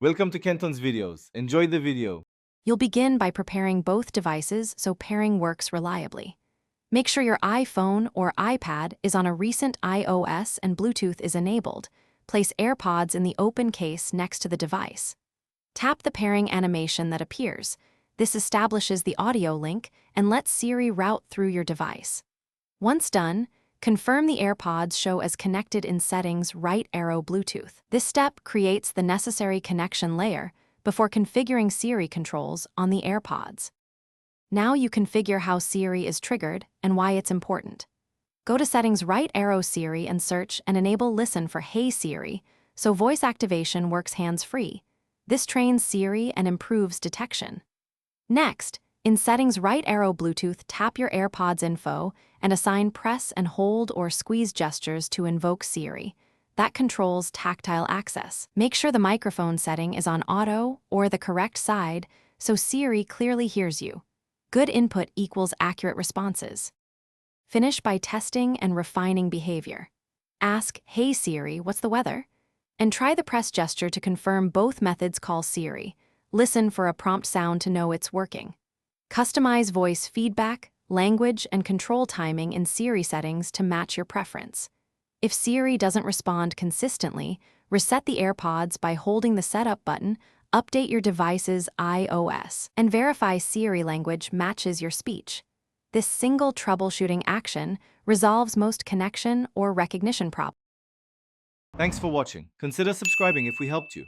Welcome to Kenton's videos. Enjoy the video. You'll begin by preparing both devices so pairing works reliably. Make sure your iPhone or iPad is on a recent iOS and Bluetooth is enabled. Place AirPods in the open case next to the device. Tap the pairing animation that appears. This establishes the audio link and lets Siri route through your device. Once done, confirm the AirPods show as connected in Settings right arrow Bluetooth. This step creates the necessary connection layer before configuring Siri controls on the AirPods. Now you configure how Siri is triggered and why it's important. Go to Settings right arrow Siri and search and enable Listen for Hey Siri, so voice activation works hands-free. This trains Siri and improves detection. Next, in Settings right arrow Bluetooth, tap your AirPods info and assign press and hold or squeeze gestures to invoke Siri. That controls tactile access. Make sure the microphone setting is on auto or the correct side so Siri clearly hears you. Good input equals accurate responses. Finish by testing and refining behavior. Ask, "Hey Siri, what's the weather?" And try the press gesture to confirm both methods call Siri. Listen for a prompt sound to know it's working. Customize voice feedback, language, and control timing in Siri settings to match your preference. If Siri doesn't respond consistently, reset the AirPods by holding the Setup button, update your device's iOS, and verify Siri language matches your speech. This single troubleshooting action resolves most connection or recognition problems. Thanks for watching. Consider subscribing if we helped you.